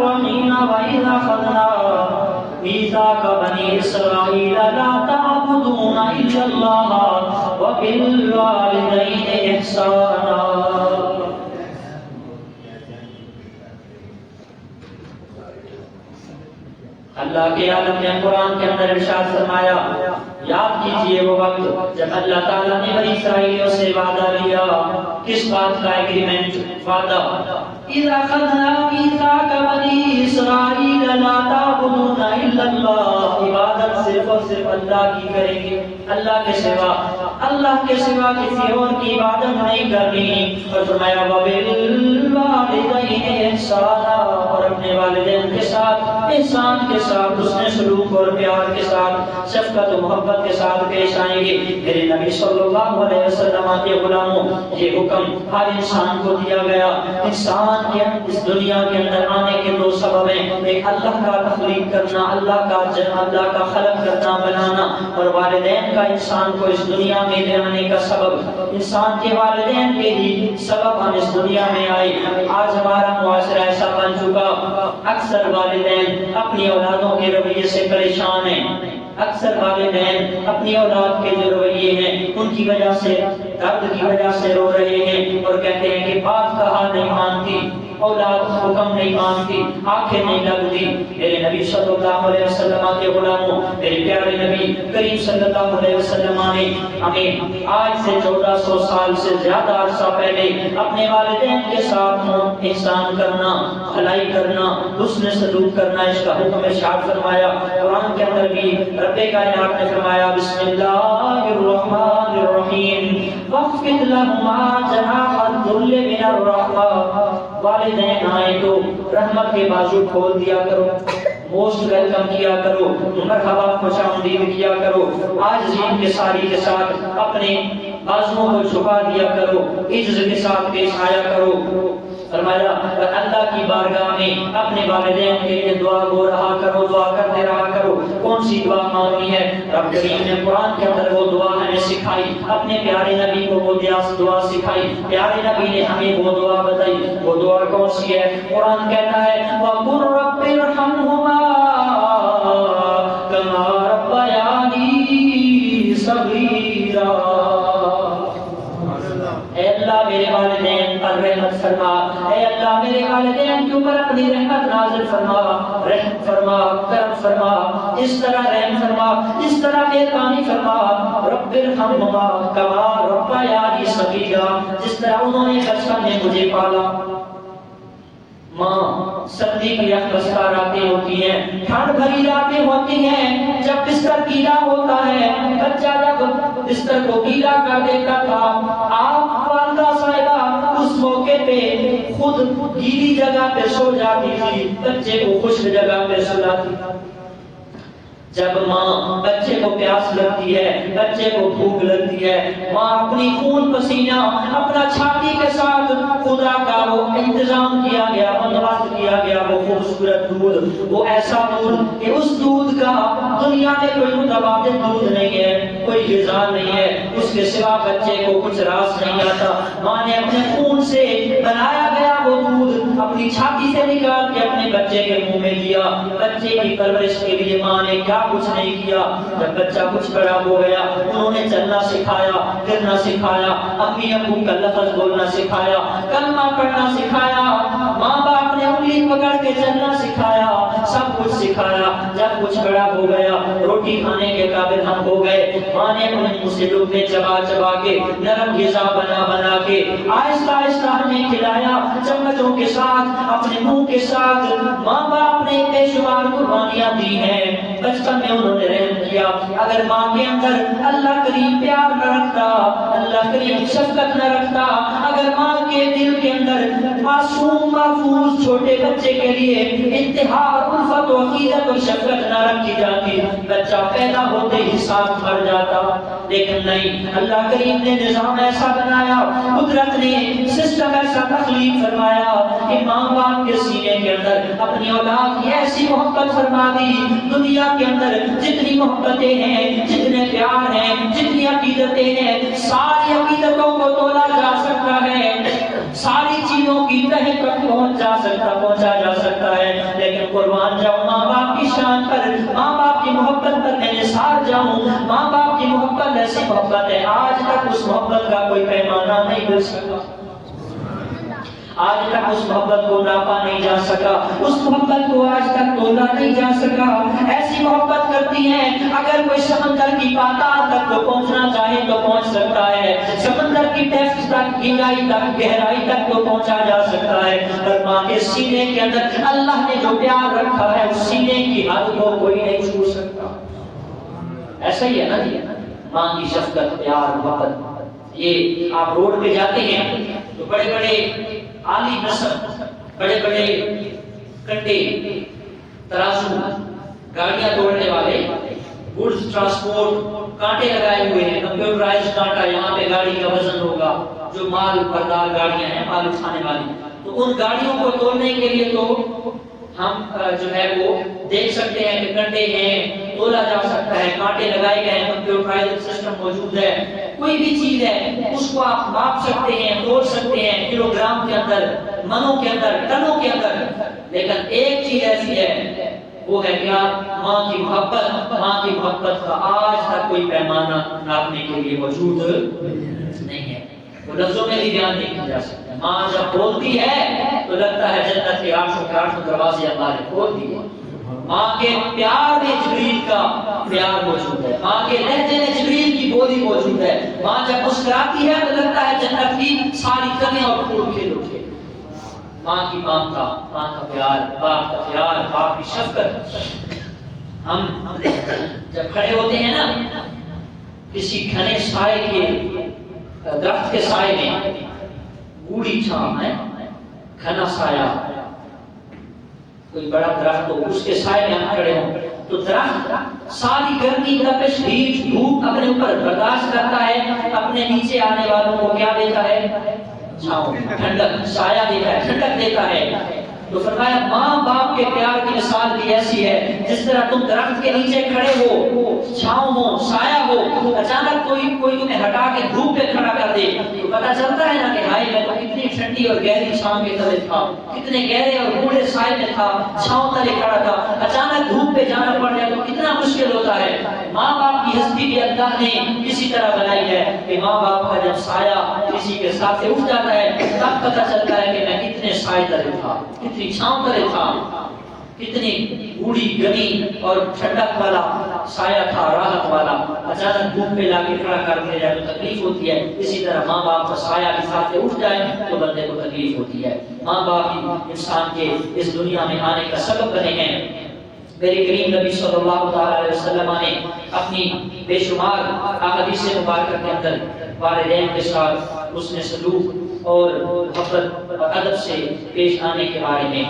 الرحیم وَإِذْ أَخَذْنَا مِيثَاقَ بَنِي إِسْرَائِيلَ لَا تَعْبُدُونَ إِلَّا اللَّهَ وَبِالْوَالِدَيْنِ إِحْسَانًا. اللہ کے عالم نے قرآن کے اندر ارشاد فرمایا، یاد کیجئے وہ وقت جب اللہ تعالیٰ نے بنی اسرائیلیوں سے وعدہ لیا. کس بات کا ایگریمنٹ؟ وعدہ. اِذْ أَخَذْنَا مِيثَاقَ بَنِي إِسْرَائِيلَ لَا تَعْبُدُونَ إِلَّا اللَّهَ. عبادت صرف اور صرف اللہ کی کریں گے، اللہ کے سوا کسی اور کی عبادت نہیں کرنی. اور فرمایا وَبِالْوَالِدَيْنِ إِحْسَانًا، اور اپنے والدین کے ساتھ احسان کے ساتھ حسن سلوک اور پیار کے ساتھ شفقت و محبت کے ساتھ پیش آئیں گے. میرے نبی صلی اللہ علیہ وسلم کے غلاموں، یہ حکم ہر انسان کو دیا گیا. انسان کے اس دنیا کے اندر آنے کے دو سبب ہیں، ایک اللہ کا تخلیق کرنا، اللہ کا خلق کرنا بنانا، اور والدین کا انسان کو اس دنیا میں لے آنے کا سبب. انسان کے والدین کے ہی سبب ہم اس دنیا میں آئے. آج ہمارا معاشرہ ایسا بن چکا، اکثر والدین اپنی اولادوں کے رویے سے پریشان ہیں. اکثر والدین اپنی اولاد کے جو رویے ہیں ان کی وجہ سے، درد کی وجہ سے رو رہے ہیں اور کہتے ہیں کہ باپ کہا نہیں مانتی، اولاد حکم نہیں مانتی، آنکھیں نہیں لگتی. میرے نبی صلی اللہ علیہ وسلم کے غلاموں، میرے پیارے نبی کریم صلی اللہ علیہ وسلم نے ہمیں آج سے 1400 سال سے زیادہ عرصہ پہلے اپنے والدین کے ساتھ احسان کرنا، بھلائی کرنا، حسن سلوک کرنا، اس کا حکم ارشاد فرمایا. قرآن کے اندر بھی رب کائنات نے فرمایا بسم اللہ الرحمن الرحیم وَاخْفِضْ لَهُمَا جَنَاحَ الذُّلِّ مِنَ الرَّحْمَةِ. والدین آئے تو رحمت کے بازو کھول دیا کرو، موسٹ ویلکم کیا کرو، مرحبا خوش آمدید کیا کرو، عاجزی انکساری کے ساتھ اپنے بازوؤں کو جھکا دیا کرو، عجز کے ساتھ پیش آیا کرو. فرمایا اللہ کی بارگاہ میں اپنے والدین کے لیے دعا گو رہا کرو، دعا کرتے رہا کرو. کون سی دعا مانگنی ہے؟ رب کریم نے قرآن کے اندر وہ دعا ہمیں سکھائی، اپنے پیارے نبی کو وہ دعا سکھائی، پیارے نبی نے ہمیں وہ دعا بتائی. وہ دعا کون سی ہے؟ قرآن کہتا ہے وَقُلْ رَبِّ ارْحَمْهُمَا كَمَا رَبَّيَانِي صَغِيرًا. اے اللہ میرے والدین پر رحمت فرما، اے اللہ میرے والدین کے اوپر اپنی رحمت نازل فرما، رحم فرما، کرم فرما، اس طرح رحم فرما، اس طرح مہربانی فرما. رب ارحمہما کما ربیانی صغیرا، جس طرح انہوں نے بچپن میں مجھے پالا. ماں سردی کی اخبار راتیں ہوتی ہیں، ٹھنڈ بھری راتیں ہوتی ہیں، جب بستر گیلا ہوتا ہے، بچہ جب بستر کو گیلا کر دیتا تھا، آپ والدہ صاحبہ اس موقع پہ خود گیلی جگہ پہ سو جاتی تھی، بچے کو خشک جگہ پہ سلاتی. جب ماں بچے کو پیاس لگتی ہے، بچے کو بھوک لگتی ہے، ماں اپنی خون پسینہ اپنا چھاتی کے ساتھ خدا کا وہ انتظام کیا گیا، بندوبست کیا گیا، وہ خوبصورت دودھ، وہ ایسا دودھ کہ اس دودھ کا دنیا میں کوئی متبادل دودھ نہیں ہے، کوئی غذا نہیں ہے، اس کے سوا بچے کو کچھ راز نہیں آتا. ماں نے اپنے خون سے بنایا گیا وہ دودھ اپنی چھاتی سے نکال کے اپنے بچے کے منہ میں دیا. بچے کی پرورش کے لیے ماں نے کیا کچھ نہیں کیا. جب بچہ کچھ بڑا ہو گیا انہوں نے چلنا سکھایا، پھرنا سکھایا، امی ابو کا لفظ بولنا سکھایا، کلمہ پڑھنا سکھایا، ماں باپ نے انگلی پکڑ کے چلنا سکھایا، سب کچھ سکھایا. جب کچھ بڑا ہو گیا، روٹی کھانے کے قابل ہم ہو گئے، ماں نے اپنے منہ سے لقمے چبا چبا کے نرم غذا بنا بنا کے آہستہ آہستہ ہمیں کھلایا، چمچوں کے ساتھ، اپنے منہ کے ساتھ. ماں باپ نے بے شمار قربانیاں دی ہیں، بچپن میں انہوں نے رحم کیا. اگر ماں کے اندر اللہ کریم پیار نہ رکھتا، اللہ کریم شفقت نہ رکھتا، اگر ماں کے دل کے اندر معصوم محفوظ چھوٹے بچے کے لیے انتہا الفت و عقیدت و شفقت نہ رکھی جاتی، بچہ پیدا ہوتے ہی ساتھ مر جاتا. لیکن نہیں، اللہ کریم نے نظام ایسا بنایا، قدرت نے سسٹم ایسا تخلیق فرمایا کہ ماں باپ کے سینے کے اندر اپنی اولاد کی ایسی محبت فرما دی. دنیا کے اندر جتنی محبتیں ہیں، جتنے پیار ہیں، جتنی عقیدتیں ہیں، ساری عقیدتوں کو تولا جا سکتا ہے، ساری چیزوں کی کہیں تک پہنچا جا سکتا ہے، لیکن قربان جاؤں ماں باپ کی شان پر، ماں باپ کی محبت پر میں نثار جاؤں۔ ماں باپ کی محبت ایسی محبت ہے، آج تک اس محبت کا کوئی پیمانہ نہیں مل سکا، آج تک اس محبت کو ناپا نہیں جا سکا، اس محبت کو آج تک تولا نہیں جا سکا۔ ایسی محبت کرتی ہیں اگر کوئی سمندر کی پاتال تک تو پہنچنا چاہے تو پہنچ سکتا ہے، سمندر کی ڈیپتھ تک، گہرائی تک، گہرائی تک تو پہنچا جا سکتا ہے، پر ماں کے سینے کے اندر اللہ نے جو پیار رکھا ہے اس سینے کی حد کو کوئی نہیں چھو سکتا۔ ایسا ہی ہے نا جی، ماں کی شفقت، پیار، محبت۔ یہ آپ روڈ پہ جاتے ہیں تو بڑے بڑے عالی نسل، بڑے بڑے کنڈے، ترازو، گاڑیاں توڑنے والے، گڈز ٹرانسپورٹ، کانٹے لگائے ہوئے ہیں، کمپیوٹرائز کانٹا، یہاں پہ گاڑی کا وزن ہوگا، جو مال بردار گاڑیاں ہیں، مال اٹھانے والی، تو ان گاڑیوں کو توڑنے کے لیے تو ہم جو ہے وہ دیکھ سکتے ہیں کہ کنڈے ہیں، تولا جا سکتا ہے، کانٹے لگائے گئے ہیں، کمپیوٹرائزڈ سسٹم موجود ہے، کوئی بھی چیز ہے اس کو آپ ماپ سکتے ہیں، توڑ سکتے ہیں، کلو گرام کے اندر، منوں کے اندر، ٹنوں کے اندر، لیکن ایک چیز ایسی ہے، وہ ہے کیا؟ ماں کی محبت۔ ماں کی محبت کا آج تک کوئی پیمانہ ناپنے کے لیے موجود نہیں ہے، وہ لفظوں میں بھی بیان نہیں کیا جا سکتا۔ ماں جب بولتی ہے تو لگتا ہے جنت کے 800 دروازے اللہ نے کھول دیے۔ ماں کے پیار میں جبریل کا پیار موجود ہے، ماں کے لہجے میں جبریل کی بولی موجود ہے۔ ماں جب مسکراتی ہے تو لگتا ہے جنت کی ساری کلیں اور پھول کھل اٹھے۔ ماں کی مامتا، ماں کا پیار، باپ کا پیار، باپ کی شفقت۔ ہم جب کھڑے ہوتے ہیں نا کسی گھنے سائے کے، درخت کے سائے میں، گوڑی چھاؤں ہے، گھنا سایہ، کوئی بڑا درخت ہو، اس کے سائے میں ہم کھڑے ہوں تو درخت ساری گرمی، تپش، ہیٹ، دھوپ اپنے اوپر برداشت کرتا ہے، اپنے نیچے آنے والوں کو کیا دیتا ہے؟ چھاؤں، ٹھنڈک، سایہ دیتا ہے، ٹھنڈک دیتا ہے۔ تو فرمایا ماں باپ کے پیار کی مثال بھی ایسی ہے، جس طرح تم درخت کے نیچے کھڑے ہو، چھاؤں ہو، سایہ ہو، اچانک کوئی تمہیں ہٹا کے دھوپ پہ کھڑا کر دے تو پتہ چلتا ہے نا کہ بھائی میں تو کتنی ٹھنڈی اور گہری چھاؤں کے تلے تھا، کتنے گہرے اور گہرے سائے میں تھا، چھاؤں تلے کھڑا تھا، اچانک دھوپ پہ جانا پڑ جائے تو کتنا مشکل ہوتا ہے۔ ماں باپ کی ہستی بھی اللہ نے اسی طرح بنائی ہے کہ ماں باپ کا جب سایہ کسی کے ساتھ اٹھ جاتا ہے تب پتہ چلتا ہے کہ میں کتنے سائے تلے تھا، کتنی چھاؤں تلے تھا، کتنی گوڑی گنی اور ٹھنڈک والا سایہ تھا، راحت والا۔ اچانک دھوپ پہ لا کے کھڑا کر دیا جائے تو تکلیف ہوتی ہے، اسی طرح ماں باپ کا سایہ کے ساتھ اٹھ جائے تو بندے کو تکلیف ہوتی ہے۔ ماں باپ ہی انسان کے اس دنیا میں آنے کا سبب بنے ہیں۔ میرے کریم نبی صلی اللہ تعالی علیہ وسلم نے اپنی بے شمار احادیث مبارکہ کے اندر والدین کے ساتھ حسن سلوک اور محبت اور ادب سے پیش آنے کے بارے میں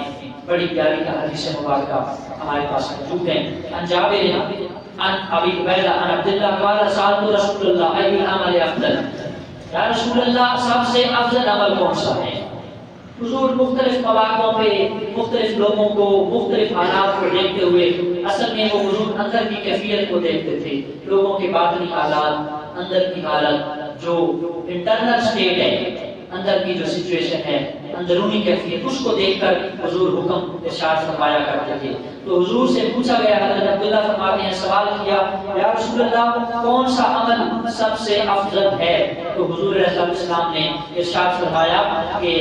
بڑی پیاری احادیث مبارکہ ہمارے پاس موجود ہیں۔ عن جابر عن ابی عبیدہ عن عبداللہ قال سألت رسول اللہ ای العمل افضل، یا رسول اللہ سب سے افضل عمل کون سا ہے؟ حضور مختلف مواقعوں پہ مختلف لوگوں کو مختلف حالات کو دیکھتے ہوئے، اصل میں وہ حضور اندر کی کیفیت کو دیکھتے تھے، لوگوں کے باطنی حالات، اندر کی حالت، جو انٹرنل سٹیٹ ہے، اندر کی جو سچویشن ہے، اندرونی کیفیت، اس کو دیکھ کر حضور حکم ارشاد فرمایا کرتے تھے۔ تو حضور سے پوچھا گیا، حضرت عبداللہ فرماتے ہیں سوال کیا، یا رسول اللہ کون سا عمل سب سے افضل ہے؟ تو حضور علیہ السلام نے ارشاد فرمایا کہ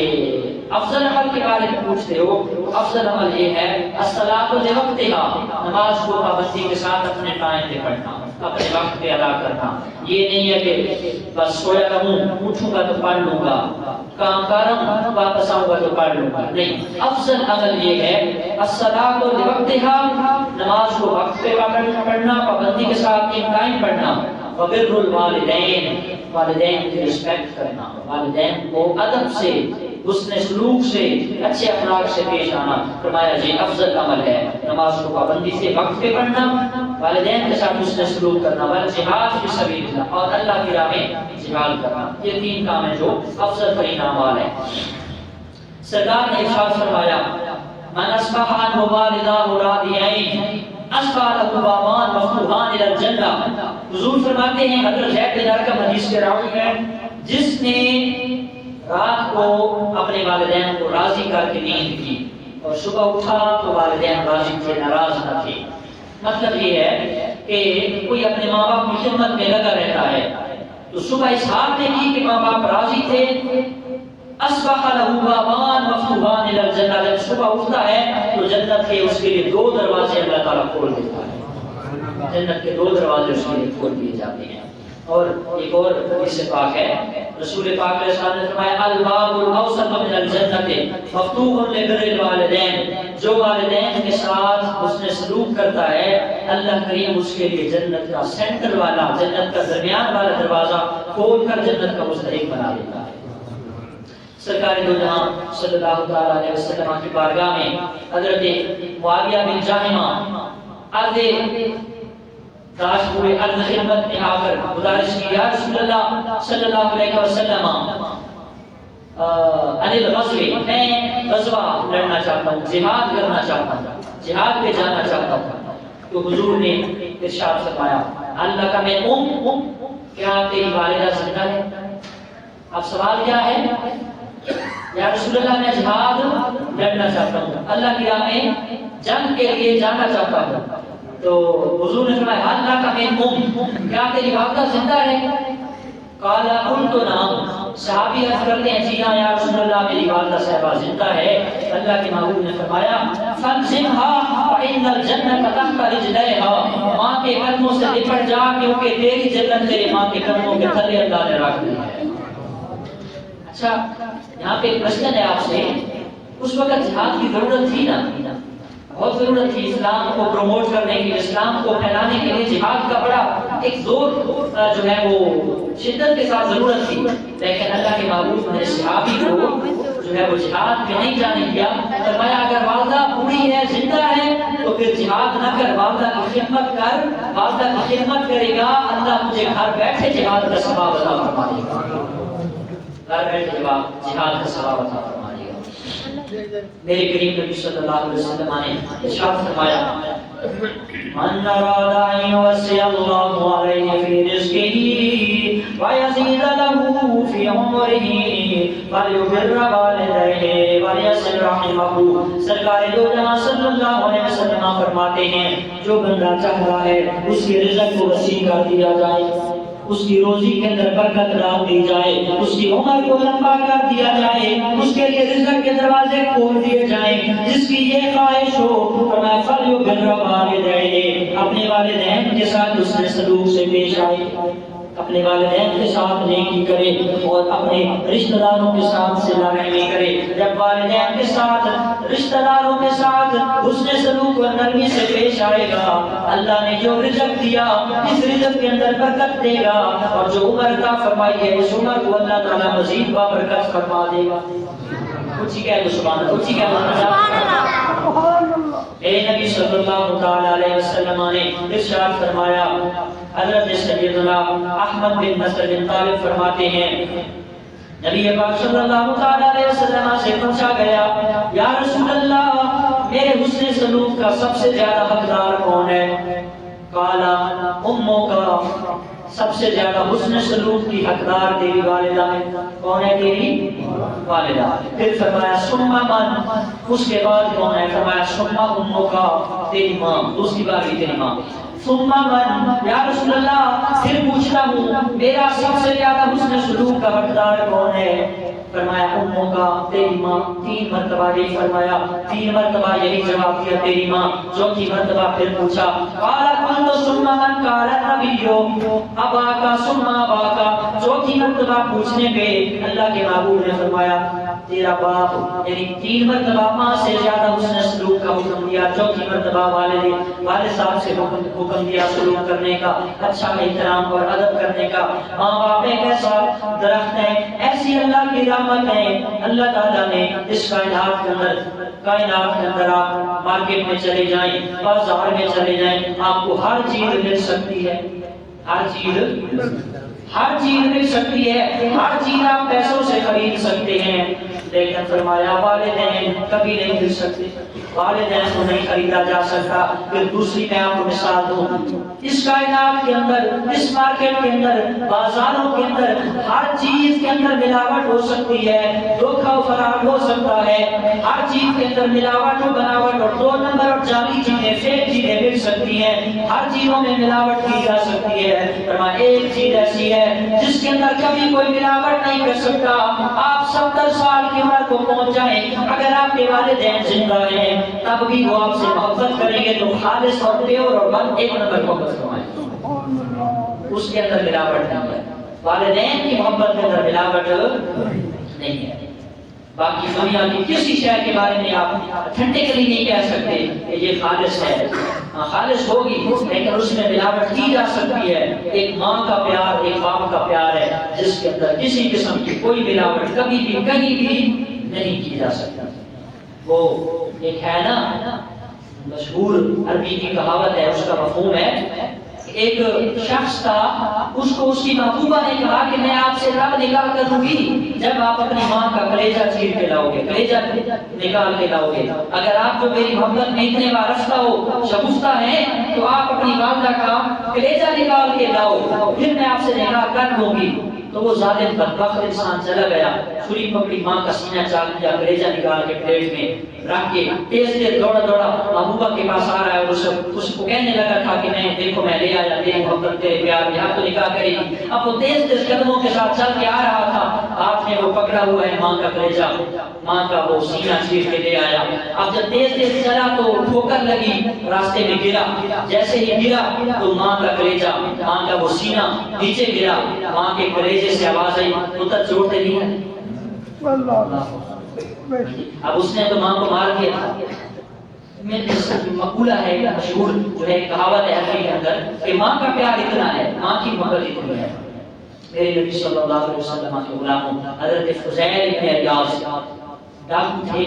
افضل عمل کے بارے میں پوچھتے ہو، افضل عمل یہ ہے الصلاۃ لوقتها، نماز کو پابندی کے ساتھ اپنے ٹائم پہ پڑھنا، اپنے وقت پہ ادا کرنا۔ یہ نہیں ہے کہ بس سویا رہوں، اٹھوں گا تو پڑھ لوں گا، کام کر رہا ہوں واپس آؤں گا تو پڑھ لوں گا، نہیں، افضل عمل یہ ہے الصلاۃ لوقتها، نماز کو وقت پہ پڑھنا، پابندی کے ساتھ ٹائم پڑھنا، وبر الوالدین، والدین کی رسپیکٹ کرنا، والدین کو ادب سے، حسن سلوک سے، اچھے اخلاق سے پیش آنا۔ فرمایا یہ افضل عمل ہے، نماز کو پابندی سے وقت پہ پڑھنا، والدین کے ساتھ حسن سلوک کرنا، والجہاد فی سبیل اللہ، اور اللہ کی راہ میں جہاد کرنا۔ یہ تین کام ہیں جو افضل ترین اعمال ہیں۔ سرکار نے ارشاد فرمایا من اصبح عن والداه راضیین اصبح له بابان مفتوحان الی الجنہ۔ حضور فرماتے ہیں، حضرت زید بن ارقم حدیث کے راوی ہیں، جس نے رات کو اپنے والدین کو راضی کر کے نیند کی اور صبح اٹھا تو والدین راضی تھے، ناراض نہ تھے۔ مطلب یہ ہے کہ کوئی اپنے ماں باپ کی خدمت میں لگا رہتا ہے تو صبح اس حال نے کی کہ ماں باپ راضی تھے، اصبح له بابان مفتوحان الى الجنہ، جب صبح اٹھتا ہے تو جنت کے اس کے لیے 2 دروازے اللہ تعالیٰ کھول دیتا ہے، جنت کے 2 دروازے اس کے لیے کھول دیے جاتے ہیں۔ اور ایک اور حدیث پاک ہے، رسول پاک علیہ السلام نے فرمایا الباب الاوسط من الجنت مفتوح لبر الوالدین، جو والدین کے ساتھ حسن سلوک کرتا ہے اللہ کریم اس کے لیے جنت کا سینٹر والا، جنت کا درمیان والا دروازہ کھول کر جنت کا مستحق بنا دیتا ہے۔ سرکار دو جہاں صلی اللہ علیہ وسلم کی بارگاہ میں حضرت معاویہ بن جاہمہ عرض داش ہوئے، عرض خدمت میں آ کر گزارش کی یا رسول اللہ صلی اللہ علیہ وسلم عن الغزو، میں غزوہ لڑنا چاہتا ہوں، جہاد کرنا چاہتا ہوں، جہاد پہ جانا چاہتا ہوں۔ تو حضور نے ارشاد فرمایا اللہ کا میں کیا تیری والدہ زندہ ہے؟ اب سوال کیا ہے؟ یا رسول اللہ میں جہاد لڑنا چاہتا ہوں، اللہ کی راہ میں جنگ کے لیے جانا چاہتا ہوں۔ تو حضور نے فرمایا اللہ کا میں کیا تیری والدہ زندہ ہے؟ قال قلت نعم، صحابی عرض کرتے ہیں جی ہاں یا رسول اللہ میری والدہ صاحبہ زندہ ہے۔ اللہ کے محبوب نے فرمایا فانزمها فإن الجنة تحت رجليها، ماں کے قدموں سے لپٹ جا کیونکہ تیری جنت تیرے ماں کے قدموں کے تلے اللہ نے رکھ دی ہے۔ اچھا یہاں پہ ایک کوشچن ہے آپ سے، اس وقت جہاد کی ضرورت تھی نا؟ بہت ضرورت تھی اسلام کو پروموٹ کرنے کی، اسلام کو پھیلانے کے لیے جہاد کا بڑا ایک زور جو ہے وہ شدت کے ساتھ ضرورت تھی، لیکن اللہ کے محبوب نے صحابی کو جو ہے وہ جہاد میں نہیں جانے دیا۔ فرمایا اگر والدہ بوڑھی ہے زندہ ہے تو پھر جہاد نہ کر، والدہ کی خدمت کر، والدہ کی خدمت کرے گا اللہ مجھے گھر بیٹھے جہاد کا ثواب عطا فرمائے گا، گھر بیٹھے جہاد کا ثواب عطا فرمائے گا۔ میرے کریم نبی صلی اللہ علیہ وسلم نے ارشاد فرمایا من اراد ان یوسع اللہ علیہ فی رزقہ ویزید له فی عمرہ فلیبر والدیہ ولیصل رحمہ۔ سرکار دو جہاں صلی اللہ علیہ وسلم فرماتے ہیں جو بندہ چاہ رہا ہے اس کے رزق کو وسیع کر دیا جائے، اس کی روزی کے اندر برکت ڈال دی جائے، اس کی عمر کو لمبا کر دیا جائے، اس کے لیے رزق کے دروازے کھول دیے جائیں، جس کی یہ خواہش ہو فرمایا فلیبر والدیہ، اپنے والدین کے ساتھ اس نے سلوک سے پیش آئے، اپنے والدین کے ساتھ نیکی کرے اور اپنے رشتہ داروں کے ساتھ صلہ رحمی کرے۔ جب والدین کے ساتھ رشتہ داروں کے ساتھ حسن سلوک و نرمی سے پیش آئے گا اللہ نے جو رزق دیا اس رزق کے اندر برکت دے گا، اور جو عمر عطا فرمائی ہے اس عمر کو اللہ تعالیٰ مزید بابرکت فرما دے گا۔ اچھی کہہ دو سبحان اللہ، اچھی کہہ دو میرے نبی صلی اللہ علیہ وسلم نے ارشاد فرمایا، حضرت سیدنا احمد بن نصر بن طالب فرماتے ہیں نبی پاک صلی اللہ علیہ وسلم سے پوچھا گیا یا رسول اللہ میرے حسن سلوک کا سب سے زیادہ حقدار کون ہے؟ قالا اموں کا، سب سے زیادہ حسن سلوک کی حقدار تیری والدہ ہے۔ کون ہے تیری والدہ؟ پھر فرمایا ثم من، اس کے بعد کون ہے؟ فرمایا ثم امک، تیری ماں، دوسری بار بھی تیری ماں۔ ثم من، یا رسول اللہ پھر پوچھتا ہوں میرا سب سے زیادہ حسن سلوک کا حقدار کون ہے؟ فرمایا امک، تیری ماں۔ 3 مرتبہ یہ فرمایا، 3 مرتبہ یہی جواب دیا تیری ماں۔ چوتھی مرتبہ پھر پوچھا قال قلت ثم من؟ قال النبی اباکا ثم اباکا۔ چوتھی مرتبہ پوچھنے پہ اللہ کے محبوب نے فرمایا تیرا باپ، یعنی 3 مرتبہ ماں سے زیادہ حسن سلوک کا حکم دیا، چوتھی مرتبہ والد صاحب سے حکم دیا سلوک کرنے کا، اچھا احترام اور ادب کرنے کا۔ ماں باپ ایک ایسا درخت ہے، ایسی اللہ کی رحمت ہے، اللہ تعالیٰ نے اس کائنات کے اندر آپ مارکیٹ میں چلے جائیں، بازار میں چلے جائیں، آپ کو ہر چیز مل سکتی ہے، ہر چیز مل سکتی ہے، ہر چیز آپ پیسوں سے خرید سکتے ہیں، لیکن فرمایا والدین کبھی نہیں مل سکتے۔ والدین کو نہیں خریدا جا سکتا۔ پھر دوسری میں آپ کو مثال دوں، اس کائنات کے اندر، اس مارکیٹ کے اندر، بازاروں کے اندر، ہر چیز کے اندر ملاوٹ ہو سکتی ہے، دھوکہ و فراڈ ہو سکتا ہے، ہر چیز کے اندر ملاوٹ و بناوٹ اور 2 نمبر اور جعلی چیزیں، فیک چیزیں مل سکتی ہیں، ہر چیزوں میں ملاوٹ کی جا سکتی ہے۔ فرمایا ایک چیز ایسی ہے جس کے اندر کبھی کوئی ملاوٹ نہیں کر سکتا۔ آپ 70 سال کی عمر کو پہنچ جائیں، اگر آپ کے والدین زندہ ہیں تب بھی وہ آپ سے محبت کریں گے تو خالص اور پیور اور بند 1 نمبر محبت فرمائیں، اس کے اندر ملاوٹ نہیں ہے۔ والدین کی محبت کے اندر ملاوٹ نہیں ہے۔ باقی دنیا کی کسی شے کے بارے میں آپ ٹھنڈے کے لیے نہیں کہہ سکتے کہ یہ خالص ہے، خالص ہوگی لیکن اس میں ملاوٹ کی جا سکتی ہے۔ ایک ماں کا پیار، ایک باپ کا پیار ہے جس کے اندر کسی قسم کی کوئی ملاوٹ کبھی بھی کہیں بھی نہیں کی جا سکتی۔ وہ ایک ہے نا مشہور عربی کی کہاوت ہے، اس کا مفہوم ہے، ایک شخص تھا، اس کو اس کی محبوبہ نے کہا کہ میں آپ سے رب نکال کر دوں گی جب آپ اپنی ماں کا کلیجہ چیر کے لاؤ گے، کلیجہ نکال کے لاؤ گے۔ اگر آپ جو میری محبت میں اتنے وابستہ ہو، شگفتہ ہیں، تو آپ اپنی والدہ کا کلیجہ نکال کے لاؤ، پھر میں آپ سے نکاح کر دوں گی۔ تو وہ ظالم بدبخت انسان چلا گیا، چھری پکڑی، ماں کا سینہ چاک دیا، کلیجہ نکال کے پلیٹ میں رکھ کے تیز تیز دوڑا دوڑا محبوبہ کے پاس آ رہا ہے، اس کو کہنے لگا تھا کہ میں دیکھو میں لے آیا تیری محبت تیرے پیار میں، اب تو نکاح کرے گی۔ اب وہ تیز تیز قدموں کے ساتھ چل کے آ رہا تھا، ہاتھ میں وہ پکڑا ہوا ہے ماں کا کلیجہ، ماں کا وہ سینہ چیر کے لے آیا۔ اب جب تیز تیز چلا تو ٹھوکر لگی، راستے میں گرا، جیسے ہی گرا تو ماں کا کلیجہ، ماں کا وہ سینہ نیچے گرا، ماں کے کلیجے سے آواز آئی، پتر چوٹ لگی ہے۔ اب اس نے تو ماں کو مار دیا تھا۔ مقولہ ہے مشہور جو ہے کہاوت ہے عربی کے اندر کہ ماں کا پیار اتنا ہے، ماں کی محبت اتنی ہے۔ میرے نبی صلی اللہ علیہ وسلم کے غلاموں حضرت فضیل ابن عیاض ڈاکو تھے،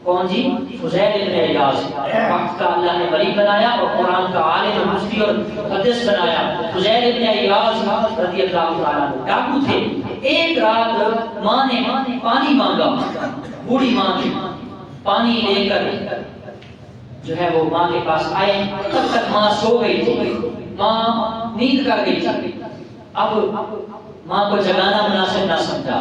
کون جی؟ فضیل ابن عیاض، وقت کا اللہ نے ولی بنایا اور قرآن کا عالم مفتی اور محدث بنایا۔ فضیل ابن عیاض رضی اللہ تعالیٰ عنہ ڈاکو تھے۔ ایک رات ماں نے پانی مانگا، بوڑھی ماں نے پانی لے کر جو ہے وہ ماں کے پاس آئے، تب تک ماں سو گئی تھی، ماں نیند کر گئی تھی۔ اب ماں کو جگانا مناسب نہ سمجھا،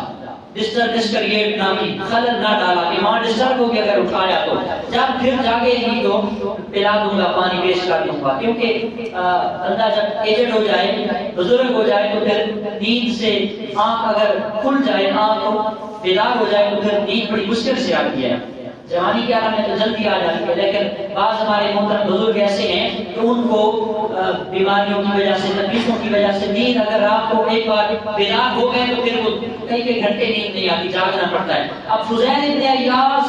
ڈسٹرگیٹ نہ کی، خلل نہ ڈالا کہ ماں ڈسٹرب ہو کے اگر اٹھایا تو جب پھر جاگے گی تو پلا دوں گا، پانی پیش کر دوں گا، کیونکہ بندہ جب ایجڈ ہو جائے، بزرگ ہو جائے تو پھر نیند سے آنکھ اگر کھل جائے، آنکھ بیدار ہو جائے تو پھر نیند بڑی مشکل سے آتی ہے۔ جوانی کے عالم میں تو جلدی آ جاتی ہے، لیکن بعض ہمارے محترم بزرگ ایسے ہیں کہ ان کو بیماریوں کی وجہ سے، تکلیفوں کی وجہ سے نیند اگر رات کو ایک بار بیدار ہو گئے تو پھر وہ کئی گھنٹے نیند نہیں آتی، جاگنا پڑتا ہے۔ اب فضیل ابن عیاض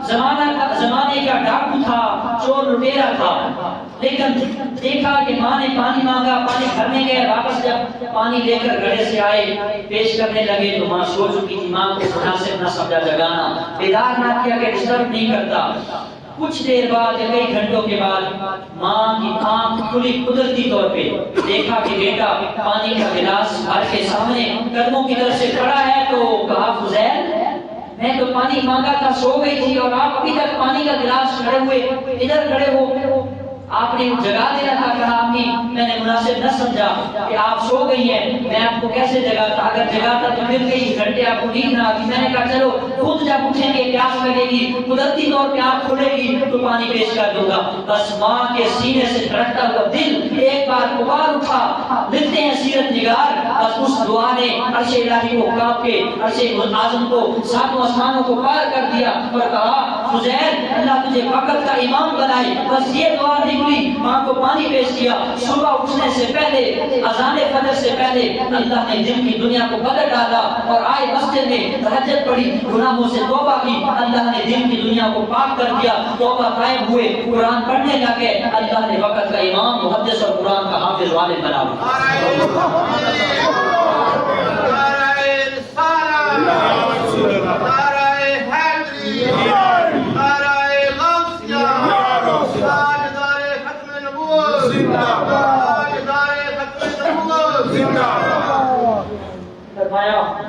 زمانے کا ڈاکو تھا، چور لٹیرا تھا، لیکن دیکھا کہ ماں نے پانی مانگا، پانی بھرنے گئے، واپس جب پانی لے کر گھڑے سے آئے، پیش کرنے لگے تو ماں سو چکی تھی۔ ماں کو مناسب نہ سمجھا جگانا، بیدار نہ کیا کہ ڈسٹرب نہیں کرتا۔ کچھ دیر بعد، کئی گھنٹوں کے بعد ماں کی آنکھ کھلی قدرتی طور پہ، دیکھا کہ بیٹا پانی کا گلاس بھر کے سامنے قدموں کی طرف سے کھڑا ہے، تو کہا فضیل میں تو پانی مانگا تھا، سو گئی تھی اور آپ ابھی تک پانی کا گلاس کھڑے ہوئے ادھر کھڑے ہو، آپ نے جگا دینا تھا۔ کہا امی میں نے مناسب نہ سمجھا کہ آپ سو گئی ہیں، میں آپ کو کیسے جگاتا، اگر جگاتا تو پھر کئی گھنٹے آپ کو نیند نہ آتی۔ میں نے کہا چلو خود جب اٹھیں گے پیاس لگے گی، قدرتی طور پہ آنکھ کھلے گی تو پانی پیش کر دوں گا۔ بس ماں کے سینے سے دھڑکتا ہوا دل ایک بار پکار اٹھا، لکھتے ہیں سیرت نگار، بس اس دعا نے عرش الہی کو کاپ کے عرش اعظم کو، ساتوں آسمانوں کو پار کر دیا اور کہا فضیل اللہ تجھے وقت کا امام بنائے۔ بس یہ دعا نکلی، ماں کو پانی پیش کیا، صبح اٹھنے سے پہلے، اذان فجر سے پہلے اللہ نے دن کی دنیا کو بدل ڈالا اور آئے مسجد میں تہجد پڑھی، گناہوں سے توبہ کی، اللہ نے دن کی دنیا کو پاک کر دیا، توبہ قائم ہوئے، قرآن پڑھنے لگے، اللہ نے وقت کا امام، محدث اور قرآن کا حافظ والد بنا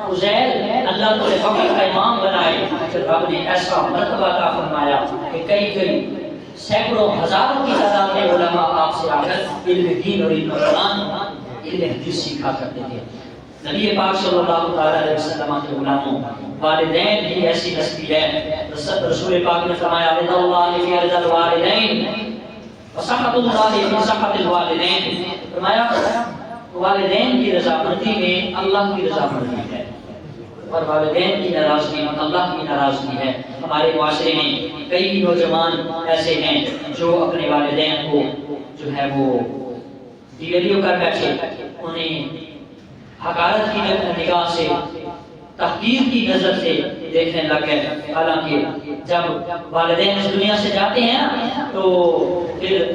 فضیل اللہ اللہ نے وقت کا امام بنائے، پھر رب نے ایسا مرتبہ عطا فرمایا کہ کئی سینکڑوں ہزاروں کی تعداد میں علماء آپ سے آ کر علم دین اور علم قرآن، علم حدیث سیکھا کرتے تھے۔ نبی پاک صلی اللہ علیہ وسلم کے غلاموں، والدین بھی ایسی ہستی ہے۔ رسول پاک نے فرمایا رضا اللہ فی رضا الوالدین وسخط اللہ فی سخط الوالدین، فرمایا والدین کی رضامندی میں اللہ کی رضامندی ہے، اور والدین کی ناراضگی میں اللہ کی ناراضگی ہے۔ ہمارے معاشرے میں کئی نوجوان ایسے ہیں جو اپنے والدین کو جو ہے وہ دیولیوں کر بیٹھے، انہیں حقارت کی نگاہ سے، تحقیر کی نظر سے دیکھنے لگ گئے۔ حالانکہ جب والدین اس دنیا سے جاتے ہیں نا تو پھر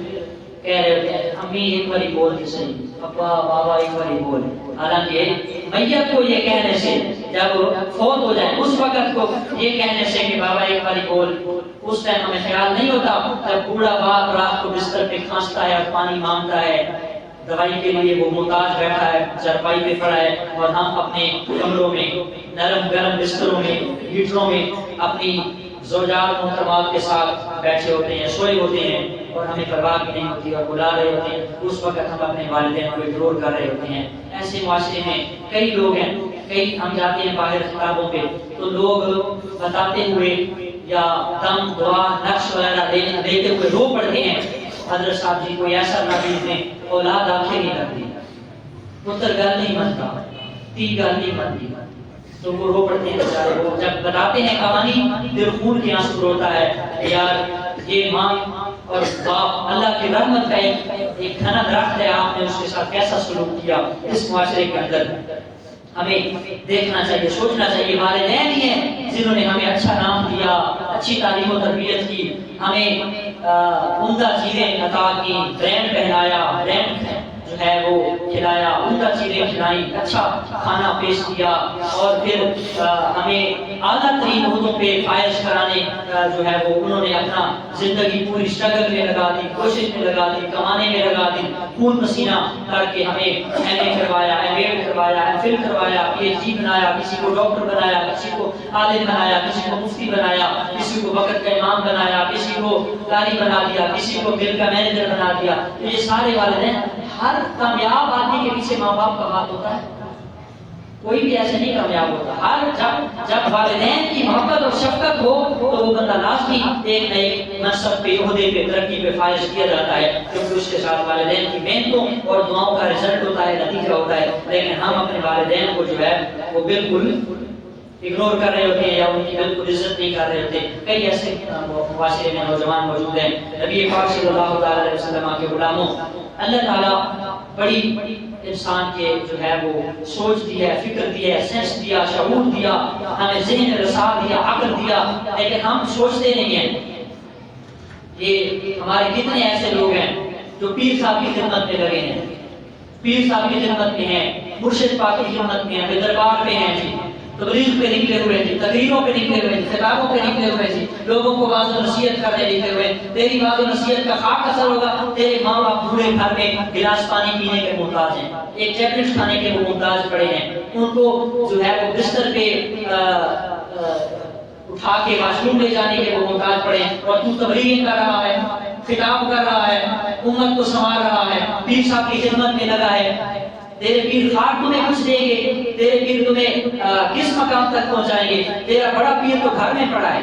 کہہ رہے ہوتے ہیں امی ایک باری بول کے صحیح، ابا بابا ایک باری بول، حالانکہ میت کو یہ کہنے سے، جب فوت ہو جائے اس وقت کو یہ کہنے سے کہ بابا ایک باری بول، اس ٹائم ہمیں خیال نہیں ہوتا۔ جب بوڑھا باپ رات کو بستر پہ کھانستا ہے اور پانی مانگتا ہے، دوائی کے لیے وہ محتاج بیٹھا ہے، چرپائی پہ پڑا ہے، اور ہم اپنے کمروں میں نرم گرم بستروں میں ہیٹروں میں اپنی زوجات محترمات کے ساتھ بیٹھے ہوتے ہیں، سوئے ہوتے ہیں، اور ہمیں پرواہ بھی نہیں ہوتی اور بلا رہے ہوتے ہیں، اس وقت ہم اپنے والدین کو اگنور کر رہے ہوتے ہیں۔ ایسے معاشرے میں کئی لوگ ہیں، کئی ہم جاتے ہیں باہر خطابوں پہ تو لوگ بتاتے ہوئے یا دم دعا نقش وغیرہ دیتے ہوئے رو پڑتے ہیں، حضرت صاحب جی کوئی ایسا نبی نے اولاد آنکھیں نہیں لگتی، پتر گل نہیں مانتا، تی گل نہیں مانتی، تو وہ رو پڑتے ہیں بیچارے۔ وہ جب بتاتے ہیں کہانی دل خون کے آنسو روتا ہے کہ یار یہ ماں اور باپ اللہ کی رحمت کا ایک گھنا درخت ہے، آپ نے اس کے ساتھ کیسا سلوک کیا۔ اس معاشرے کے اندر ہمیں دیکھنا چاہیے، سوچنا چاہیے، والدین ہی ہیں جنہوں نے ہمیں اچھا نام دیا، اچھی تعلیم و تربیت کی، ہمیں عمدہ چیزیں عطا کی، برینڈ پہنایا، برینڈ جو ہے وہ کھلایا، عمدہ چیزیں کھلائیں، اچھا کھانا پیش کیا، اور پھر ہمیں اعلیٰ ترین عہدوں پہ فائز کرانے جو ہے وہ انہوں نے اپنا زندگی پوری اسٹرگل میں لگا دی، کوشش میں لگا دی، کمانے میں لگا دی، خون پسینہ کر کے ہمیں ایم اے کروایا، ایم ایڈ کروایا، ایم فل کروایا، پی ایچ ڈی بنایا، کسی کو ڈاکٹر بنایا، کسی کو عالم بنایا، کسی کو مفتی بنایا، کسی کو وقت کا امام بنایا، کسی کو قاری بنا دیا، کسی کو بل کا مینیجر بنا دیا۔ یہ سارے والدین، ہر کامیاب آدمی کے پیچھے ماں باپ کا ہاتھ ہوتا ہے، کوئی بھی ایسے نہیں کامیاب ہوتا۔ ہر جب والدین کی محبت اور شفقت ہو تو وہ بندہ لازمی ایک نہ ایک منصب پہ، عہدے پہ، ترقی پہ فائز کیا جاتا ہے، کیونکہ اس کے ساتھ والدین کی محنتوں اور دعاؤں کا رزلٹ ہوتا ہے، نتیجہ ہوتا ہے۔ لیکن ہم اپنے والدین کو جو ہے وہ بالکل اگنور کر رہے ہوتے ہیں یا ان کی بالکل عزت نہیں کر رہے ہوتے۔ کئی ایسے معاشرے میں نوجوان موجود ہیں۔ نبی پاک صلی اللہ علیہ وسلم کے غلاموں، اللہ تعالیٰ بڑی انسان کے جو ہے وہ سوچ دی ہے، فکر دی ہے، سینس دیا، شعور دیا، ہمیں ذہن رسا دیا، عقل دیا، لیکن ہم سوچتے نہیں ہیں۔ یہ ہمارے کتنے ایسے لوگ ہیں جو پیر صاحب کی خدمت میں لگے ہیں، پیر صاحب کی خدمت میں ہیں، مرشد پاک کی خدمت میں ہیں، دربار پہ ہیں جی، تبلیغ پہ نکلے ہوئے تھے، تقریروں پہ نکلے ہوئے تھے، خطابوں پہ نکلے ہوئے تھے، لوگوں کو واعظ و نصیحت کرنے نکلے ہوئے۔ تیری واعظ و نصیحت کا خاک اثر ہوگا، تیرے ماں باپ بوڑھے گھر میں گلاس پانی پینے کے محتاج ہیں، ایک ٹیبلٹ کھانے کے وہ محتاج پڑے ہیں، ان کو جو ہے وہ بستر پہ اٹھا کے واش روم لے جانے کے وہ محتاج پڑے ہیں، اور تو تبلیغ کر رہا ہے، خطاب کر رہا ہے، امت کو سنوار رہا ہے، پیر صاحب کی خدمت میں لگا ہے۔ تیرے پیر خاک تمہیں کچھ دیں گے، تیرے پیر تمہیں کس مقام تک پہنچائیں گے؟ تیرا بڑا پیر تو گھر میں پڑا ہے،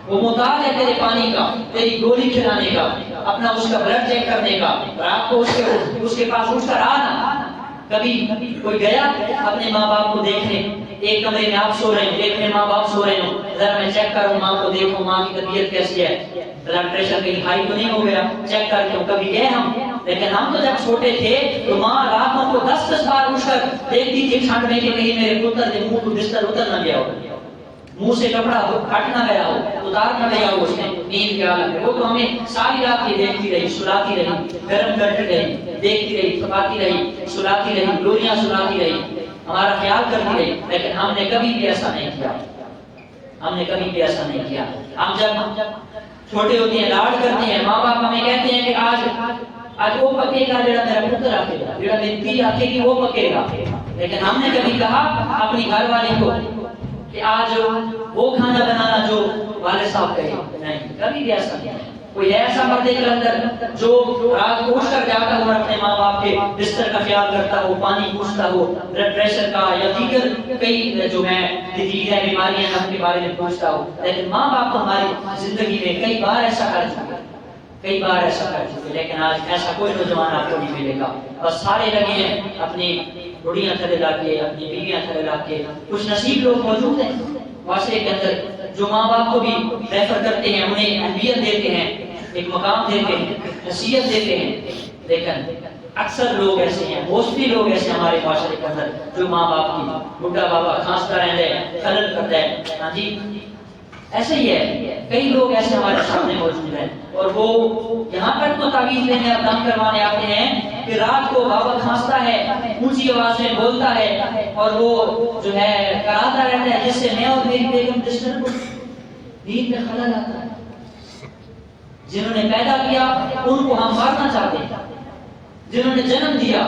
وہ محتاج ہے تیرے پانی کا، تیری گولی کھلانے کا، اپنا اس کا بلڈ چیک کرنے کا، اور آپ کو اس کے پاس اٹھ کر آنا۔ کبھی کوئی گیا اپنے ماں باپ کو دیکھنے، ایک کمرے میں آپ سو رہے ہیں، ایک میں ماں باپ سو رہے ہوں، ذرا میں چیک کروں ماں کو، دیکھوں ماں کی طبیعت کیسی ہے، بلڈ پریشر کہیں ہائی تو نہیں ہو گیا، چیک کر کے کبھی گئے ہم؟ لیکن ہم تو جب چھوٹے تھے تو ماں راتوں کو 10 بار اٹھ کر دیکھتی تھی ٹھنڈ میں کہ کہیں میرے پتر کے منہ کو بستر اتر نہ گیا ہو، منہ سے کپڑا ہٹ نہ گیا ہو، اتار نہ گیا ہو اس نے نیند کے عالم میں۔ وہ تو ہمیں ساری رات ہی دیکھتی رہی، سلاتی رہی، گرم کرتی رہی، دیکھتی رہی، پکاتی رہی، سلاتی رہی، لوریاں سلاتی رہی، ہمارا خیال کرتی رہی، لیکن ہم نے کبھی بھی ایسا نہیں کیا، ہم نے کبھی بھی ایسا نہیں کیا۔ ہم جب چھوٹے ہوتے ہیں لاڈ کرتے ہیں، ماں باپ ہمیں کہتے ہیں کہ آج وہ پکے گا جڑا میرا پتر آکے گا، جڑا میری دھی آکے گی وہ پکے گا، لیکن ہم نے کبھی کہا اپنی گھر والی کو کہ آج وہ کھانا بنانا جو والد صاحب کہے، نہیں، کبھی بھی ایسا نہیں ہے۔ کوئی ایسا مرد کلندر جو رات کو اٹھ کر جاتا ہو اور اپنے ماں باپ کے بستر کا خیال کرتا ہو، پانی پوچھتا ہو، بلڈ پریشر کا یا دیگر کئی جو ہے جدید بیماریاں ہیں ان کے بارے میں پوچھتا ہو، لیکن ماں باپ ہماری زندگی میں کئی بار ایسا کر چکے، کئی بار ایسا کر چکے، لیکن آج ایسا کوئی نوجوان آپ کو نہیں ملے گا۔ بس سارے لگے ہیں اپنی بڑیاں تھلے لا کے، اپنی بیویاں تھلے لا کے۔ کچھ نصیب لوگ موجود ہیں معاشرے کے اندر جو ماں باپ کو بھی ریفر کرتے ہیں، انہیں اہمیت دیتے ہیں، ایک مقام دیتے ہیں، نصیحت دیتے ہیں، لیکن اکثر لوگ ایسے ہیں، موسٹلی لوگ ایسے ہمارے معاشرے کے اندر جو ماں باپ کی بڈھا بابا کھانستا رہتا ہے، خلل کرتا ہے، ہاں جی ایسے ہی ہے۔ کئی لوگ ایسے ہمارے سامنے موجود ہیں اور وہ یہاں پر تو تعویذ لینے اور دم کروانے آتے ہیں کہ رات کو بابا کھانستا ہے، اونچی آواز میں بولتا ہے اور وہ جو ہے کراتا رہتا ہے، جس سے میں اور میری بیگم ڈسٹرب نیند میں خلل آتا ہے۔ جنہوں نے پیدا کیا ان کو ہم مارنا چاہتے ہیں، جنہوں نے جنم دیا۔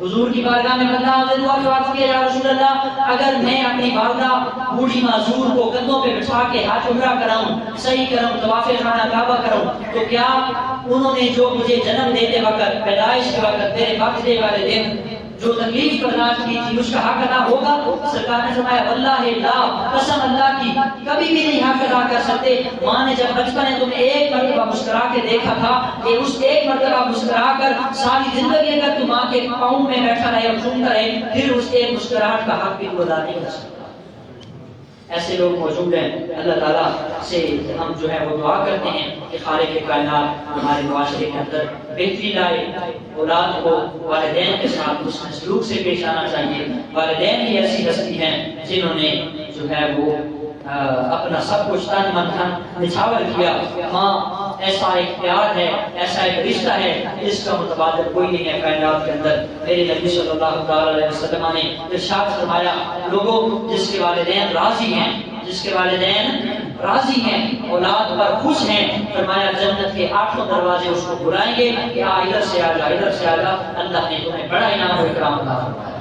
حضور کی بارگاہ میں بندہ حاضر ہوا کہ عرض کیا یا رسول اللہ، اگر میں اپنی والدہ بوڑھی معذور کو کندھوں پہ بٹھا کے حج عمرہ کراؤں، صحیح کروں، طواف خانہ کعبہ کروں، تو کیا انہوں نے جو مجھے جنم دیتے وقت، پیدائش کے وقت، میرے برتھ ڈے والے دن جو تکلیف برداشت کی تھی اس کا حق ادا ہوگا؟ سرکار نے فرمایا واللہ لا، قسم اللہ کی کبھی بھی نہیں حق ادا کر سکتے۔ ماں نے جب بچپن میں تمہیں ایک مرتبہ مسکرا کے دیکھا تھا کہ اس ایک مرتبہ مسکرا کر ساری زندگی اگر تم ماں کے پاؤں میں بیٹھا رہے اور سنتا رہے، پھر اس ایک مسکراہٹ کا حق بھی ادا نہیں کر سکتا۔ ایسے لوگ موجود ہیں۔ اللہ تعالیٰ سے ہم جو ہے وہ دعا کرتے ہیں کہ خالق کائنات ہمارے معاشرے کے اندر بہتری لائے، اولاد کو والدین کے ساتھ حسن سلوک سے پیش آنا چاہیے۔ والدین ہی ایسی ہستی ہیں جنہوں نے جو ہے وہ اپنا سب کچھ تن من دھن نچھاور کیا۔ ماں ایسا ایک پیار ہے، ایسا ایک رشتہ ہے جس کا متبادل کوئی نہیں ہے کائنات کے اندر۔ میرے نبی صلی اللہ علیہ وسلم نے ارشاد فرمایا لوگوں جس کے والدین راضی ہیں، جس کے والدین راضی ہیں، اولاد پر خوش ہیں، فرمایا جنت کے 8 دروازے اس کو بلائیں گے کہ ادھر سے آ جا، ادھر سے آ جا، اللہ نے تمہیں بڑا انعام و اکرام عطا فرمایا۔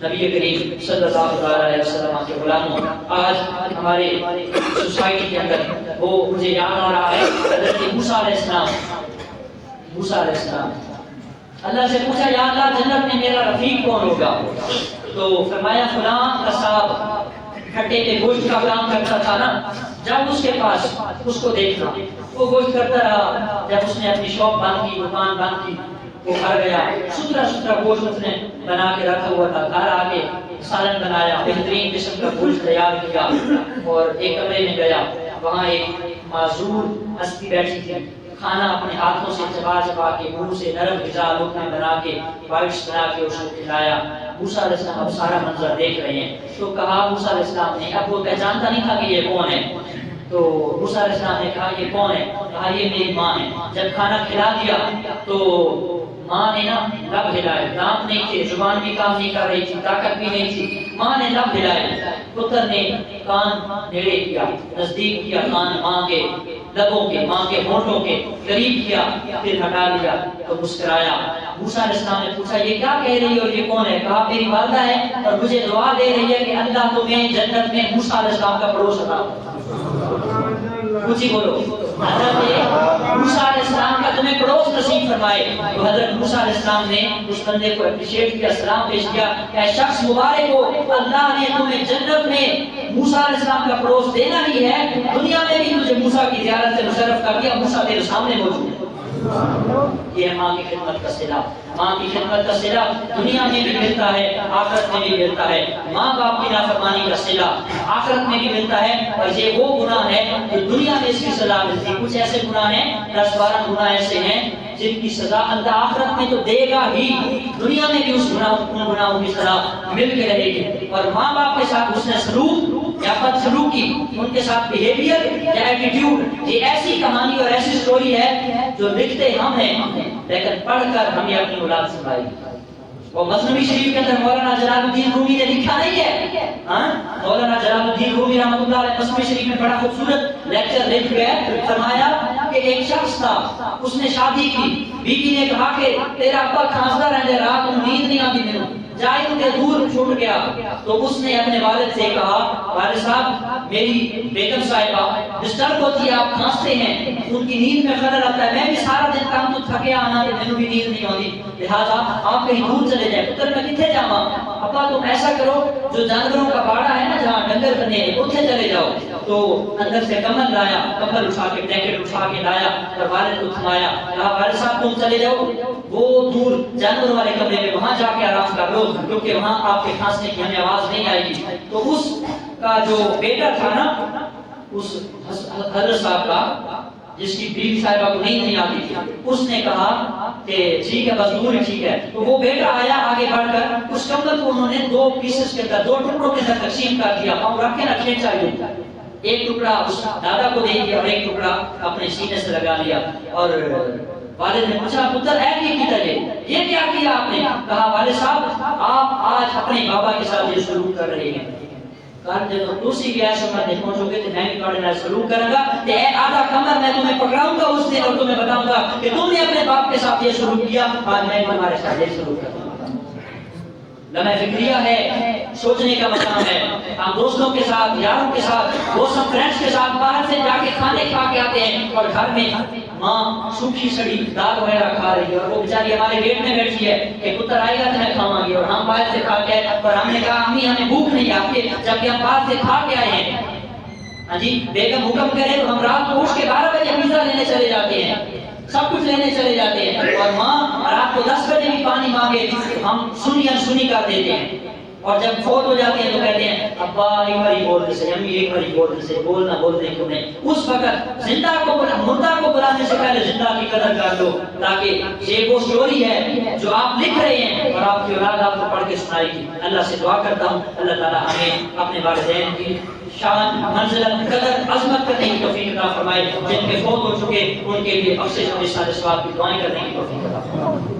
نبی کریم صلی اللہ علیہ وسلم کے غلاموں، آج ہمارے سوسائٹی کے اندر وہ مجھے یاد آ رہا ہے حضرت موسیٰ علیہ السلام، موسیٰ علیہ السلام اللہ سے پوچھا یا اللہ جنت میں میرا رفیق کون ہوگا؟ تو فرمایا فلاں قصاب کھٹے کے گوشت کا کام کرتا تھا نا، جب اس کے پاس اس کو دیکھنا، وہ گوشت کرتا رہا، جب اس نے اپنی شاپ بند کی، دکان بند کی، وہ گھر گیا، ستھرا گوشت اس نے بنا کے رکھا ہوا تھا، گھر آ کے سالن بنایا، بہترین قسم کا گوشت تیار کیا اور ایک کمرے میں گیا، وہاں ایک معذور ہستی بیٹھی تھی، کھانا اپنے ہاتھوں سے چبا چبا کے منہ سے نرم غذا لقمے بنا کے بائٹس بنا کے اس کو کھلایا۔ موسیٰ علیہ السلام اب سارا منظر دیکھ رہے ہیں، تو کہا موسیٰ علیہ السلام نے، اب وہ پہچانتا نہیں تھا کہ یہ کون ہے، تو موسیٰ علیہ السلام نے کہا یہ کون ہے؟ کہا یہ میری ماں ہے۔ جب کھانا کھلا دیا تو ماں نے نا لب ہلائے، دانت نہیں تھے، زبان بھی کام نہیں کر رہی تھی، طاقت بھی نہیں تھی، ماں نے لب ہلائے، پتر نے کان نیڑے کیا، نزدیک کیا کان ماں کے لبوں کے، ماں کے ہونٹوں کے قریب کیا، پھر ہٹا لیا تو مسکرایا۔ موسیٰ علیہ السلام نے پوچھا یہ کیا کہہ رہی ہے اور یہ کون ہے؟ کہا میری والدہ ہے اور مجھے دعا دے رہی ہے کہ اللہ تمہیں جنت میں موسیٰ علیہ السلام کا پڑوس عطا اونچی بولو، حضرت موسیٰ علیہ السلام کا تمہیں پڑوس نصیب فرمائے۔ تو حضرت موسیٰ علیہ السلام نے اس بندے کو اپریشیٹ کیا، سلام پیش کیا، اے شخص مبارک ہو، اللہ نے تمہیں جنت میں موسیٰ علیہ السلام کا پڑوس دینا ہی ہے، دنیا میں بھی تجھے موسیٰ کی زیارت سے مشرف کر دیا، موسیٰ تیرے سامنے موجود ہے۔ یہ ہے ماں کی خدمت کا صلہ۔ ماں کی خدمت کا صلہ دنیا میں بھی ملتا ہے، آخرت میں بھی ملتا ہے۔ ماں باپ کی نافرمانی کا صلہ آخرت میں بھی ملتا ہے، اور یہ وہ گناہ ہے جو دنیا میں اس کی سزا ملتی ہے۔ کچھ ایسے گناہ ہیں، 10-12 گناہ ایسے ہیں جن کی سزا اللہ آخرت میں تو دے گا ہی، دنیا میں بھی اس گناہوں کی سزا مل کے رہے گی۔ اور ماں باپ کے ساتھ حسن سلوک یا بد سلوکی، ان کے ساتھ بیہیویئر یا ایٹیٹیوڈ، یہ ایسی کہانی اور ایسی سٹوری ہے جو لکھتے ہم ہیں لیکن پڑھ کر ہمیں اپنی اولاد سنائی۔ اور مثنوی شریف کے اندر مولانا جلال الدین رومی نے لکھا نہیں ہے، مولانا جلال الدین رومی رحمۃ اللہ علیہ مثنوی شریف میں بڑا خوبصورت لیکچر لکھ گئے، فرمایا کہ ایک شخص تھا، اس نے شادی کی، بیوی نے کہا کہ تیرا ابا کھانستا رہتا ہے، رات کو نیند نہیں آتی، جائے کے دور چھوٹ گیا تو اس نے اپنے والد سے کہا والد صاحب میری بیگم صاحبہ ڈسٹرب ہوتی ہے آپ کھانستے ہیں ان کی نیند میں خلل آتا ہے میں بھی سارا دن کام تو تھکے آنا کہ مینوں بھی نیند نہیں آتی لہٰذا آپ کہیں دور چلے جائیں پتر میں کتنے جاواں ابا تم ایسا کرو جو جانوروں کا باڑا ہے نا جہاں ڈنگر بنے ہیں اتنے چلے جاؤ تو اندر سے کمل لایا کمبل اٹھا کے بلینکٹ اٹھا کے لایا اور والد کو تھمایا کہا والد صاحب تم چلے جاؤ وہ دور جانوروں والے کمرے میں وہاں جا کے آرام کر لو کیونکہ وہاں آپ کے کھانسنے کی ہمیں آواز نہیں آئے گی تو اس کا جو بیٹا تھا نا اس حضرت صاحب کا جس کی بیوی صاحبہ کو نہیں آتی تھی اس نے کہا کہ ٹھیک ہے بس دور ہی ٹھیک ہے تو وہ بیٹا آیا آگے بڑھ کر اس کمبل کو انہوں نے دو پیسز کے اندر دو ٹکڑوں کے اندر تقسیم کر دیا اور رکھ کے نہ کھینچا لیا ایک ٹکڑا اس دادا کو دے دیا اور ایک ٹکڑا اپنے سینے سے لگا لیا اور والد نے پوچھا پتر اے کی طرح یہ کیا کیا آپ نے کہا والد صاحب آپ آج اپنے بابا کے ساتھ یہ سلوک کر رہے ہیں کہا جب تسی بھی ایسے میں پہنچو گے تو میں بھی تمہارے ساتھ سلوک کروں گا کہ اے آدھا کمر میں تمہیں پکڑاؤں گا اس دن اور تمہیں بتاؤں گا کہ تم نے اپنے باپ کے ساتھ یہ سلوک کیا آج میں تمہارے ساتھ یہ سلوک کروں گا لمحہ فکریہ ہے سوچنے کا مقام ہے ہم دوستوں کے ساتھ یاروں کے ساتھ دوستوں فرینڈس کے ساتھ باہر سے جا کے کھانے کھا کے آتے ہیں اور گھر میں ماں سوکھی سڑی دال وغیرہ کھا رہی ہے اور وہ بیچاری ہمارے گیٹ میں بیٹھی ہے کہ پتر آئے گا تو میں کھاؤں گی اور ہم باہر سے کھا کے اور ہم نے کہا امی ہمیں بھوک نہیں آتی جبکہ ہم باہر سے کھا کے آئے ہیں ہاں جی بیگم حکم کرے تو ہم رات کو اٹھ کے 12 بجے پیزا لینے چلے جاتے ہیں سب کچھ لینے چلے جاتے ہیں اور ماں رات کو 10 بجے بھی پانی مانگے ہم سنی کر دیتے ہیں اور جب فوت ہو جاتے ہیں تو کہتے ہیں ابا ایک باری بولتے سے امی ایک باری بولتے سے بولنا بولتے کو نہیں اس وقت زندہ کو مردہ کو بلانے سے پہلے زندہ کی قدر کر دو تاکہ یہ وہ سٹوری ہے جو آپ لکھ رہے ہیں اور آپ کی اولاد آپ کو پڑھ کے سنائے گی اللہ سے دعا کرتا ہوں اللہ تعالی ہمیں اپنے والدین کی شان منزلت قدر عظمت کرنے کی توفیق عطا فرمائے جن کے فوت ہو چکے ان کے لیے بخشش اور ثواب کی دعائیں کرنے کی توفیق عطا فرمائے